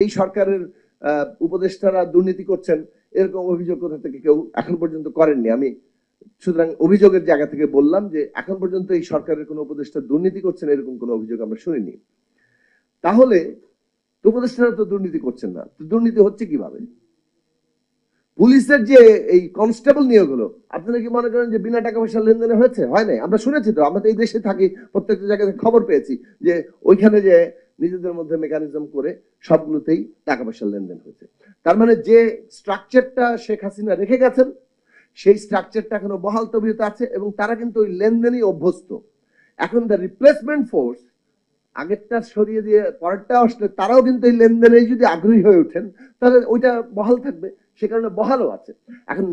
এই সরকারের উপদেষ্টারা দুর্নীতি করছেন এরকম অভিযোগ কোথা থেকে কেউ এখন পর্যন্ত করেননি। আমি সুতরাং অভিযোগের জায়গা থেকে বললাম যে এখন পর্যন্ত এই সরকারের কোনো উপদেষ্টা দুর্নীতি করছেন এরকম কোনো অভিযোগ আমরা শুনিনি। তাহলে উপদেষ্টারা তো দুর্নীতি করছেন না, তো দুর্নীতি হচ্ছে কিভাবে? পুলিশের যে এই কনস্টেবল নিয়োগ হলো, আপনারা কি মনে করেন যে বিনা টাকা পয়সা লেনদেনে হয়েছে? হয় নাই। আমরা শুনেছি তো, আমরা তো এই দেশে থাকি, প্রত্যেকটা জায়গায় খবর পেয়েছি যে ওইখানে যে নিজেদের মধ্যে মেকানিজম করে সবগুলোতেই টাকা পয়সার লেনদেন হয়েছে। তার মানে যে স্ট্রাকচারটা শেখ হাসিনা রেখে গেছেন সেই স্ট্রাকচারটা এখনো বহাল তবিয়তে আছে এবং তারা কিন্তু ওই লেনদেনই অভ্যস্ত। এখন দ্য রিপ্লেসমেন্ট ফোর্স আগেরটা সরিয়ে দিয়ে পরেরটা আসলে তারাও কিন্তু এই লেনদেনে যদি আগ্রহী হয়ে ওঠেন তাহলে ওইটা বহাল থাকবে, সে কারণে বহালও আছে। এখন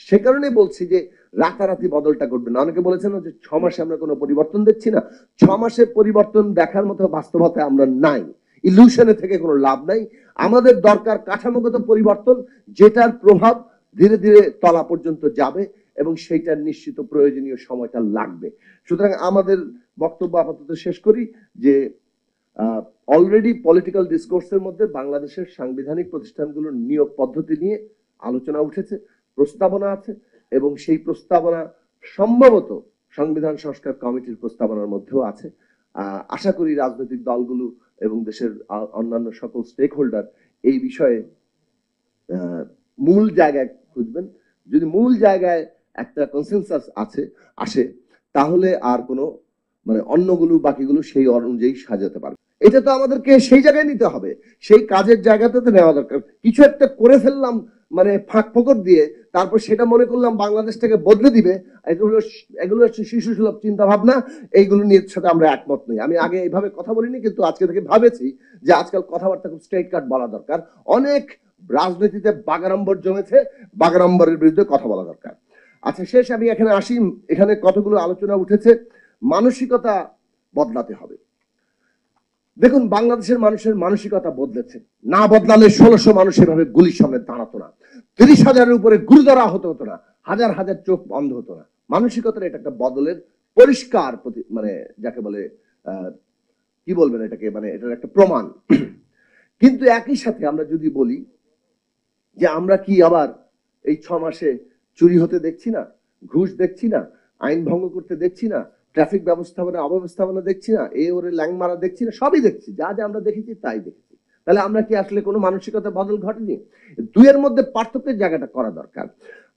সে কারণে বলছি যে রাতারাতি বদলটা করবে না। অনেকে বলেছেন যে 6 মাসে আমরা কোনো পরিবর্তন দেখছি না। 6 মাসে পরিবর্তন দেখার মতো বাস্তবতা আমরা নাই, ইলিউশনে থেকে কোনো লাভ নাই। আমাদের দরকার কাঠামোগত পরিবর্তন, যেটার প্রভাব ধীরে ধীরে তলা পর্যন্ত যাবে এবং সেইটার নিশ্চিত প্রয়োজনীয় সময়টা লাগবে। সুতরাং আমাদের বক্তব্য আপাতত শেষ করি যে অলরেডি পলিটিক্যাল ডিসকোর্সের মধ্যে বাংলাদেশের সাংবিধানিক প্রতিষ্ঠানগুলোর নিয়োগ পদ্ধতি নিয়ে আলোচনা উঠেছে, প্রস্তাবনা আছে এবং সেই প্রস্তাবনা সম্ভবত সংবিধান সংস্কার কমিটির প্রস্তাবনার মধ্যেও আছে। আশা করি রাজনৈতিক দলগুলো এবং দেশের অন্যান্য সকল স্টেক হোল্ডার এই বিষয়ে মূল জায়গায় খুঁজবেন। যদি মূল জায়গায় একটা কনসেনসাস আসে তাহলে আর কোনো মানে অন্যগুলো বাকিগুলো সেই অনুযায়ী সাজাতে পারবে। এটা তো আমাদেরকে সেই জায়গায় নিতে হবে, সেই কাজের জায়গাতে তো নেওয়া দরকার। কিছু একটা করে ফেললাম মানে ফাঁক ফোকর দিয়ে, তারপর সেটা মনে করলাম বাংলাদেশটাকে বদলে দিবে, এগুলো হচ্ছে শিশু সুলভ চিন্তা ভাবনা। এইগুলো নিয়ে সাথে আমরা একমত নই। আমি আগে এইভাবে কথা বলিনি, কিন্তু আজকে থেকে ভাবেছি যে আজকাল কথাবার্তা খুব স্ট্রেট কাট বলা দরকার। অনেক রাজনীতিতে বাগাড়ম্বর জমেছে, বাগাড়ম্বরের বিরুদ্ধে কথা বলা দরকার। আচ্ছা শেষ আমি এখানে আসি, এখানে কতগুলো আলোচনা উঠেছে। মানসিকতা বদলাতে হবে। দেখুন বাংলাদেশের মানুষের মানসিকতা বদলেছে, না বদলালে 1600 মানুষ এভাবে গুলির সামনে দাঁড়াতো না, 30,000-এর উপরে গুরুতর আহত হতো না, হাজার হাজার চোখ বন্ধ হতো না। মানসিকতার এটা একটা বদলের পরিষ্কার মানে যাকে বলে কি বলবেন এটাকে, মানে এটার একটা প্রমাণ। কিন্তু একই সাথে আমরা যদি বলি যে আমরা কি আবার এই 6 মাসে চুরি হতে দেখছি না, ঘুষ দেখছি না, আইন ভঙ্গ করতে দেখছি না, ট্রাফিক ব্যবস্থাপনা অব্যবস্থাপনা দেখছি না, ওরে ল্যাং মারা দেখছি না, সবই দেখছি। যা যা আমরা দেখেছি তাই দেখেছি। তাহলে আমরা কি আসলে কোনো মানসিকতা বদল ঘটেনি? দুইয়ের মধ্যে পার্থক্যের জায়গাটা করা দরকার।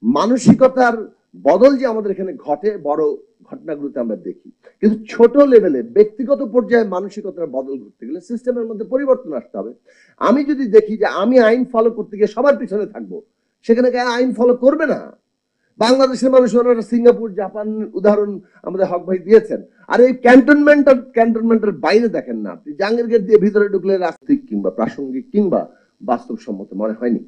মানসিকতার বদল যে আমাদের এখানে ঘটে বড় ঘটনাগুলোতে আমরা দেখি, কিন্তু ছোট লেভেলে ব্যক্তিগত পর্যায়ে মানসিকতার বদল ঘটতে গেলে সিস্টেমের মধ্যে পরিবর্তন আসতে হবে। আমি যদি দেখি যে আমি আইন ফলো করতে গিয়ে সবার পিছনে থাকবো, সেখানে আইন ফলো করবে না। বাংলাদেশের মানুষ ওনারা সিঙ্গাপুর জাপান উদাহরণ আমাদের হক ভাই দিয়েছেন। আর এই ক্যান্টনমেন্টের বাইরে দেখেন না, আপনি জাহাঙ্গীর গেট দিয়ে ভিতরে ঢুকলে রাস্তিক কিংবা প্রাসঙ্গিক কিংবা বাস্তবসম্মত মনে হয়নি।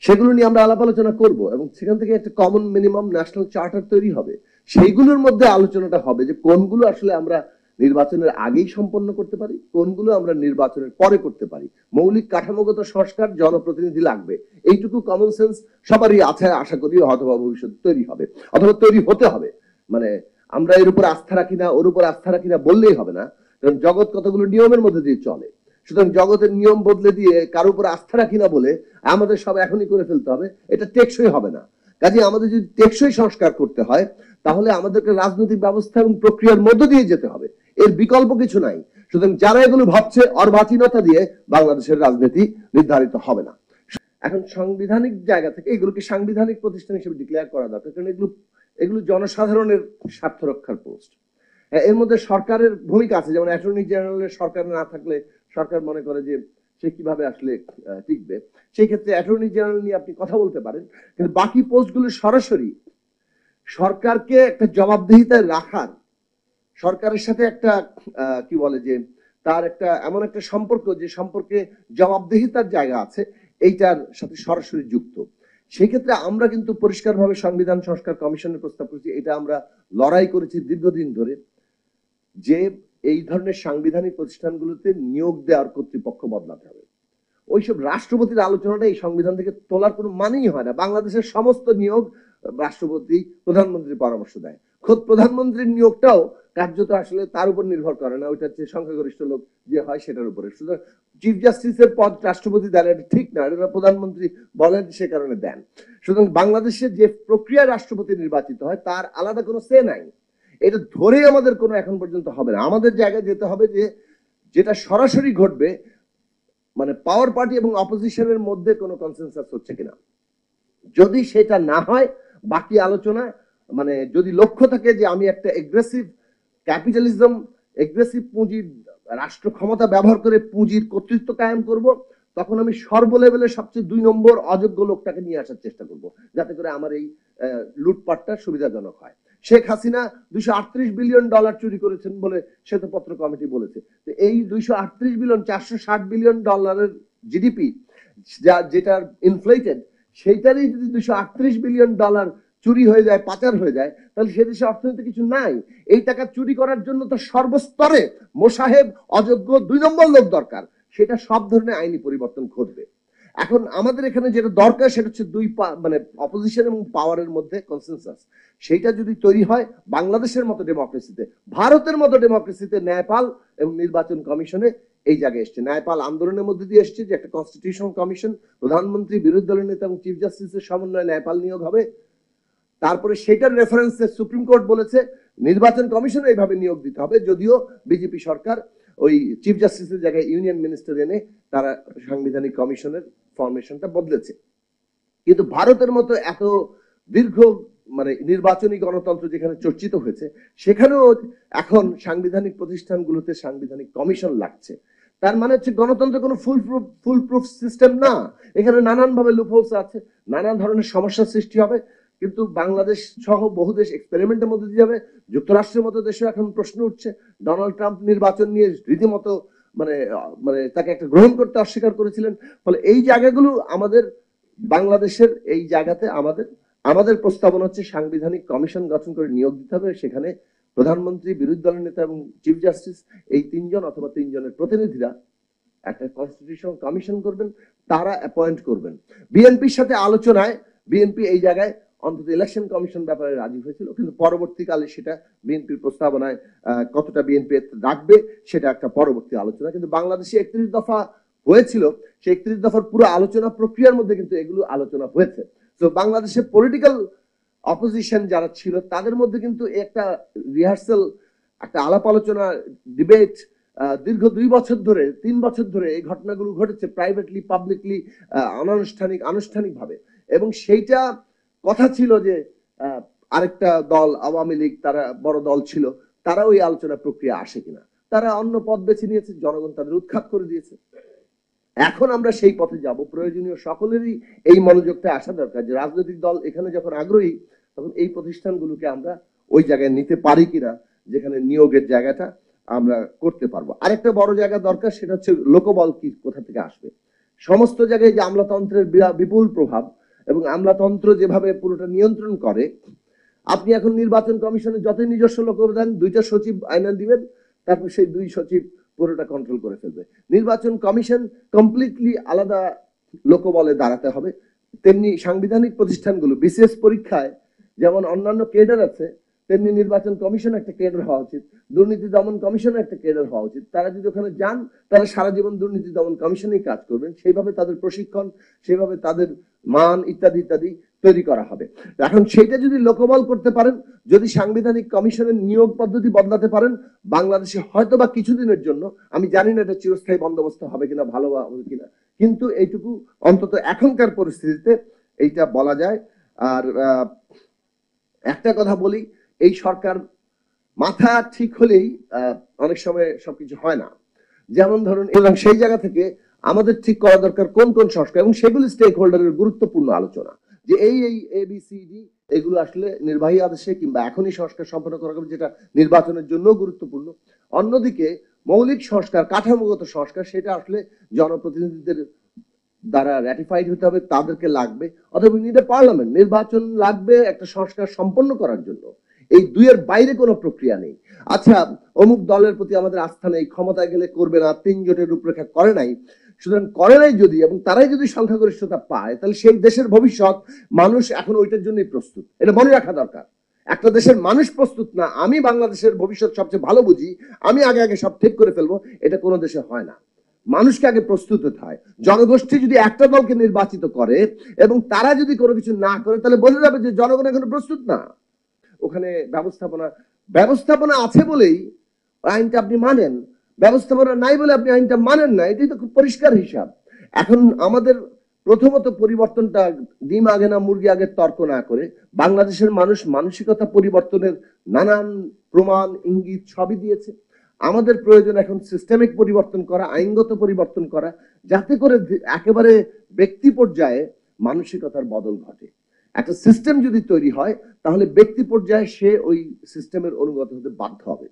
সেগুলো নিয়ে আমরা আলাপ আলোচনা করব এবং সেখান থেকে একটা কমন মিনিমাম ন্যাশনাল চার্টার তৈরি হবে। সেইগুলোর মধ্যে আলোচনাটা হবে যে কোনগুলো আসলে আমরা নির্বাচনের আগেই সম্পন্ন করতে পারি, কোনগুলো আমরা নির্বাচনের পরে করতে পারি। মৌলিক কাঠামোগত সংস্কার, জনপ্রতিনিধি লাগবে, এইটুকু কমন সেন্স সবারই আছে, আশা করি অথবা ভবিষ্যতে তৈরি হবে অথবা তৈরি হতে হবে। মানে আমরা এর উপর আস্থা রাখি না, ওর উপর আস্থা রাখি না বললেই হবে না, কারণ জগৎ কতগুলো নিয়মের মধ্যে দিয়ে চলে। সুতরাং জগতের নিয়ম বদলে দিয়ে কারোর উপর আস্থা রাখি না বলে আমাদের সব এখনই করে ফেলতে হবে, এটা টেকসই হবে না। কাজে আমাদের যদি টেকসই সংস্কার করতে হয় তাহলে আমাদেরকে রাজনৈতিক ব্যবস্থা এবং প্রক্রিয়ার মধ্য দিয়ে যেতে হবে, এর বিকল্প কিছু নাই। সুতরাং যারা এগুলো ভাবছে অর্বাচীনতা দিয়ে বাংলাদেশের রাজনীতি নির্ধারিত হবে না। এখন সাংবিধানিক জায়গা থেকে এগুলোকে সাংবিধানিক প্রতিষ্ঠান হিসেবে ডিক্লেয়ার করা দরকার, কারণ এগুলো জনসাধারণের স্বার্থ রক্ষার পোস্ট। এর মধ্যে সরকারের ভূমিকা আছে, যেমন অ্যাটর্নি জেনারেলের সরকার না থাকলে সরকার মনে করে যে সে কিভাবে আসলে টিকবে, সেই ক্ষেত্রে অ্যাটর্নি জেনারেল নিয়ে আপনি কথা বলতে পারেন, কিন্তু বাকি পোস্টগুলো সরাসরি সরকারকে একটা জবাবদিহিতায় রাখার, সরকারের সাথে একটা কি বলে যে তার একটা এমন একটা সম্পর্ক যে সম্পর্কে জবাবদিহিতার জায়গা আছে, এইটার সাথে সরাসরি যুক্ত। সেই ক্ষেত্রে আমরা কিন্তু পরিষ্কারভাবে সংবিধান সংস্কার কমিশনের প্রস্তাব করেছি, এটা আমরা লড়াই করেছি দীর্ঘদিন ধরে, যে এই ধরনের সাংবিধানিক প্রতিষ্ঠানগুলোতে নিয়োগ দেওয়ার কর্তৃপক্ষ বদলাতে হবে। ওইসব রাষ্ট্রপতির আলোচনাটা এই সংবিধান থেকে তোলার কোনো মানেই হয় না। বাংলাদেশের সমস্ত নিয়োগ রাষ্ট্রপতি প্রধানমন্ত্রীর পরামর্শ দেয়, খোদ প্রধানমন্ত্রীর নিয়োগটাও কার্যত আসলে তার উপর নির্ভর করে না, ওইটা হচ্ছে সংখ্যাগরিষ্ঠ লোক যে হয় সেটার উপরে। সুতরাং চিফ জাস্টিসের পদ রাষ্ট্রপতি দেন, এটা ঠিক না, এটা প্রধানমন্ত্রী বলেন সে কারণে দেন। সুতরাং বাংলাদেশে যে প্রক্রিয়া রাষ্ট্রপতি নির্বাচিত হয় তার আলাদা কোনো সে নাই। এটা ধরে আমাদের কোনো এখন পর্যন্ত হবে না। আমাদের জায়গায় যেতে হবে যে যেটা সরাসরি ঘটবে, মানে পাওয়ার পার্টি এবং অপোজিশনের মধ্যে কোনো কনসেনসাস হচ্ছে কিনা। যদি সেটা না হয়, বাকি আলোচনা মানে যদি লক্ষ্য থাকে যে আমি একটা এগ্রেসিভ ক্যাপিটালিজম, এগ্রেসিভ পুঁজির রাষ্ট্র ক্ষমতা ব্যবহার করে পুঁজির কর্তৃত্ব কায়েম করব, তখন আমি সর্বলেভেলে সবচেয়ে 2 নম্বর অযোগ্য লোকটাকে নিয়ে আসার চেষ্টা করব, যাতে করে আমার এই লুটপাটটা সুবিধাজনক হয়। শেখ হাসিনা 238 বিলিয়ন ডলার চুরি করেছেন বলে শ্বেতপত্র কমিটি বলেছে। তো এই 238 বিলিয়ন 460 বিলিয়ন ডলারের জিডিপি যেটা ইনফ্লেটেড, সেইটারই যদি 238 বিলিয়ন ডলার চুরি হয়ে যায়, পাচার হয়ে যায়, তাহলে সে দেশে অর্থনীতি কিছু নাই। এই টাকা চুরি করার জন্য তো সর্বস্তরে মোসাহেব অযোগ্য 2 নম্বর লোক দরকার। সেটা সব ধরনের আইনি পরিবর্তন ঘটবে। এখন আমাদের এখানে যেটা দরকার সেটা হচ্ছে মানে অপোজিশন এবং পাওয়ারের মধ্যে কনসেনসাস। সেইটা যদি তৈরি হয় বাংলাদেশের মতো ডেমোক্রেসিতে, ভারতের মতো ডেমোক্রেসিতে, ন্যায়পাল এবং নির্বাচন কমিশনে এই জায়গায় এসছে। ন্যায়পাল আন্দোলনের মধ্যে দিয়ে এসছে যে একটা কনস্টিটিউশনাল কমিশন, প্রধানমন্ত্রী, বিরোধী দলের নেতা এবং চিফ জাস্টিসের সমন্বয়ে ন্যায়পাল নিয়োগ হবে। তারপরে সেটার রেফারেন্সে সুপ্রিম কোর্ট বলেছে নির্বাচন কমিশন এইভাবে নিয়োগ দিতে হবে, যদিও বিজেপি সরকার ওই চিফ জাস্টিসের জায়গায় ইউনিয়ন মিনিস্টার এনে তারা সাংবিধানিক কমিশনের ফরমেশনটা বদলেছে। কিন্তু ভারতের মতো এত দীর্ঘ মানে নির্বাচনী গণতন্ত্র যেখানে চর্চিত হয়েছে, সেখানেও এখন সাংবিধানিক প্রতিষ্ঠানগুলোতে সাংবিধানিক কমিশন লাগছে। তার মানে হচ্ছে গণতন্ত্র কোনো ফুল প্রুফ সিস্টেম না। এখানে নানান ভাবে লুপহোলস আছে, নানা ধরনের সমস্যার সৃষ্টি হবে। কিন্তু বাংলাদেশ সহ বহু দেশ এক্সপেরিমেন্টের মধ্যে দিয়ে যাবে। যুক্তরাষ্ট্রের মতো দেশেও এখন প্রশ্ন উঠছে। ডোনাল্ড ট্রাম্প নির্বাচন নিয়ে রীতিমতো মানে মানে তাকে একটা গ্রহণ করতে অস্বীকার করেছিলেন। ফলে এই জায়গাগুলো আমাদের বাংলাদেশের এই জায়গাতে আমাদের প্রস্তাবনা হচ্ছে সাংবিধানিক কমিশন গঠন করে নিয়োগ দিতে হবে। সেখানে প্রধানমন্ত্রী, বিরোধী দলের নেতা এবং চিফ জাস্টিস এই 3 জন অথবা 3 জনের প্রতিনিধিরা একটা কনস্টিটিউশনাল কমিশন করবেন, তারা অ্যাপয়েন্ট করবেন। বিএনপির সাথে আলোচনায় বিএনপি এই জায়গায় অন্তত ইলেকশন কমিশন ব্যাপারে রাজি হয়েছিল, কিন্তু পরবর্তীকালে সেটা বিএনপির প্রস্তাবনায় কতটা বিএনপি রাখবে সেটা একটা পরবর্তী আলোচনা। কিন্তু বাংলাদেশে 31 দফা হয়েছিল, সেই 31 দফার পুরো আলোচনা প্রক্রিয়ার মধ্যে কিন্তু এগুলো আলোচনা হয়েছে। তো বাংলাদেশে পলিটিক্যাল অপোজিশন যারা ছিল তাদের মধ্যে কিন্তু একটা রিহার্সাল, একটা আলাপ আলোচনা, ডিবেট দীর্ঘ 2 বছর ধরে 3 বছর ধরে এই ঘটনাগুলো ঘটেছে, প্রাইভেটলি, পাবলিকলি, আনুষ্ঠানিকভাবে। এবং সেইটা কথা ছিল যে আরেকটা দল আওয়ামী লীগ, তারা বড় দল ছিল, তারা ওই আলোচনা প্রক্রিয়া আসে কিনা। তারা অন্য পথ বেছে নিয়েছে, জনগণ তাদের উৎখাত করে দিয়েছে। এখন আমরা সেই পথে যাব। প্রয়োজনীয় সকলেরই এই মনোযোগটা আসা দরকার যে রাজনৈতিক দল এখানে যখন আগ্রহী, তখন এই প্রতিষ্ঠানগুলোকে আমরা ওই জায়গায় নিতে পারি কিনা, যেখানে নিয়োগের জায়গাটা আমরা করতে পারবো। আরেকটা বড় জায়গা দরকার, সেটা হচ্ছে লোকবল কি কোথা থেকে আসবে। সমস্ত জায়গায় যে আমলাতন্ত্রের বিপুল প্রভাব এবং আমলাতন্ত্র যেভাবে পুরোটা নিয়ন্ত্রণ করে, আপনি এখন নির্বাচন কমিশনে যতই নিজস্ব লোক দেন, 2টা সচিব আইনা দিবেন, তারপর সেই 2 সচিব পুরোটা কন্ট্রোল করে ফেলবে। নির্বাচন কমিশন কমপ্লিটলি আলাদা লোকবলে দাঁড়াতে হবে। তেমনি সাংবিধানিক প্রতিষ্ঠানগুলো বিসিএস পরীক্ষায় যেমন অন্যান্য কেডার আছে, তেমনি নির্বাচন কমিশন একটা কেডার হওয়া উচিত, দুর্নীতি দমন কমিশন একটা কেডার হওয়া উচিত। তারা যদি ওখানে যান, তারা সারা জীবন দুর্নীতি দমন কমিশনেই কাজ করবেন। সেইভাবে তাদের প্রশিক্ষণ, সেভাবে তাদের মান ইত্যাদি ইত্যাদি তৈরি করা হবে। এখন সেটা যদি লোকবল করতে পারেন, যদি সাংবিধানিক কমিশনের নিয়োগ পদ্ধতি বদলাতে পারেন, বাংলাদেশে হয়তো বা কিছুদিনের জন্য, আমি জানি না এটা চিরস্থায়ী বন্দোবস্ত হবে কিনা, ভালো হবে কিনা, কিন্তু এইটুকু অন্তত এখনকার পরিস্থিতিতে এইটা বলা যায়। আর একটা কথা বলি, এই সরকার মাথা ঠিক হলেই অনেক সময় সবকিছু হয় না। যেমন ধরুন, এবং সেই জায়গা থেকে আমাদের ঠিক করা দরকার কোন কোন সংস্কার, এবং সেগুলি স্টেক হোল্ডারের গুরুত্বপূর্ণ আলোচনা, যে এই ABCD এগুলো আসলে নির্বাহী আদেশে কিংবা এখনই সংস্কার সম্পন্ন করা হবে, যেটা নির্বাচনের জন্য গুরুত্বপূর্ণ। অন্যদিকে মৌলিক সংস্কার, কাঠামোগত সংস্কার, সেটা আসলে জনপ্রতিনিধিদের দ্বারা র্যাটিফাইড হতে হবে, তাদেরকে লাগবে, অথবা পার্লামেন্ট নির্বাচন লাগবে একটা সংস্কার সম্পন্ন করার জন্য। এই দুইয়ের বাইরে কোনো প্রক্রিয়া নেই। আচ্ছা, অমুক দলের প্রতি আমাদের আস্থা নেই, ক্ষমতায় গেলে করবে না, 3 জোটের রূপরেখা করে নাই, সুতরাং করে নাই যদি, এবং তারাই যদি সংখ্যাগরিষ্ঠতা পায়, তাহলে সেই দেশের ভবিষ্যৎ মানুষ এখন ওইটার জন্যই প্রস্তুত। এটা মনে রাখা দরকার। একটা দেশের মানুষ প্রস্তুত না, আমি বাংলাদেশের ভবিষ্যৎ সবচেয়ে ভালো বুঝি, আমি আগে আগে সব ঠিক করে ফেলবো, এটা কোনো দেশে হয় না। মানুষকে আগে প্রস্তুত হতে হয়। জনগোষ্ঠী যদি একটা দলকে নির্বাচিত করে এবং তারা যদি কোনো কিছু না করে, তাহলে বোঝা যাবে যে জনগণ এখনো প্রস্তুত না। ওখানে ব্যবস্থাপনা ব্যবস্থাপনা আছে বলেই আইনটা আপনি মানেন, ব্যবস্থাপনা নাই বলে আপনি আইনটা মানেন না, এটাই তো খুব পরিষ্কার হিসাব। এখন আমাদের প্রথমত পরিবর্তনটা ডিম আগে না মুরগি আগে তর্ক না করে বাংলাদেশের মানুষ মানসিকতা পরিবর্তনের নানান প্রমাণ ইঙ্গিত সবই দিয়েছে। আমাদের প্রয়োজন এখন সিস্টেমিক পরিবর্তন করা, আইনগত পরিবর্তন করা, যাতে করে একেবারে ব্যক্তি পর্যায়ে মানসিকতার বদল ঘটে। একটা সিস্টেম যদি তৈরি হয় তাহলে ব্যক্তি পর্যায়ে সে ওই সিস্টেমের অনুগত হতে বাধ্য হবে।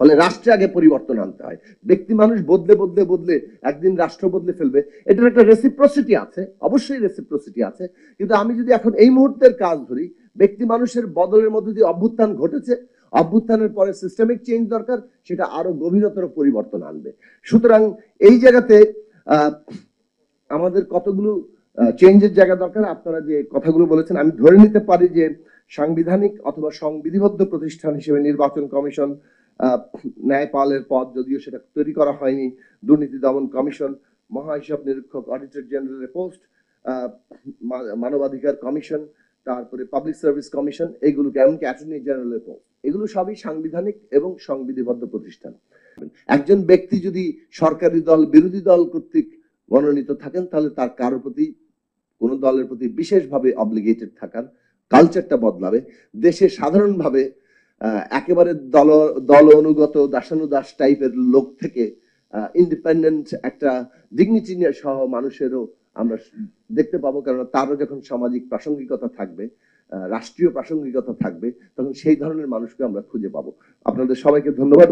ফলে রাষ্ট্রে আগে পরিবর্তন আনতে হয়। ব্যক্তি মানুষ বদলে বদলে বদলে একদিন রাষ্ট্র বদলে ফেলবে, এটার একটা রেসিপ্রসিটি আছে, অবশ্যই রেসিপ্রসিটি আছে। কিন্তু আমি যদি এখন এই মুহূর্তের কাজ ধরি, ব্যক্তি মানুষের বদলের মধ্যে দিয়ে অভ্যুত্থান ঘটেছে, অভ্যুত্থানের পরে সিস্টেমিক চেঞ্জ দরকার, সেটা আরো গভীরতর পরিবর্তন আনবে। সুতরাং এই জায়গাতে আমাদের কতগুলো চেঞ্জের জায়গা দরকার। আপনারা যে কথাগুলো বলেছেন, আমি ধরে নিতে পারি যে সাংবিধানিক অথবা সংবিধিবদ্ধ প্রতিষ্ঠান হিসেবে নির্বাচন কমিশন, ন্যায়পালের পদ যদিও সেটা তৈরি করা হয়নি, দুর্নীতি দমন কমিশন, মহাহিসাব নিরীক্ষক অডিটর জেনারেলের পোস্ট, মানবাধিকার কমিশন, তারপরে পাবলিক সার্ভিস কমিশন, এগুলোকে এমনকি অ্যাটর্নি জেনারেলের পোস্ট, এগুলো সবই সাংবিধানিক এবং সংবিধিবদ্ধ প্রতিষ্ঠান। একজন ব্যক্তি যদি সরকারি দল বিরোধী দল কর্তৃক মনোনীত থাকেন, তাহলে তার কারোর প্রতি, কোন দলের প্রতি বিশেষভাবে অব্লিগেটেড থাকার কালচারটা বদলাবে। দেশে সাধারণভাবে একেবারে দল অনুগত দাসানুদাস টাইপের লোক থেকে ইন্ডিপেন্ডেন্ট একটা ডিগনিটি সহ মানুষেরও আমরা দেখতে পাবো। কারণ তারও যখন সামাজিক প্রাসঙ্গিকতা থাকবে, রাষ্ট্রীয় প্রাসঙ্গিকতা থাকবে, তখন সেই ধরনের মানুষকে আমরা খুঁজে পাবো। আপনাদের সবাইকে ধন্যবাদ।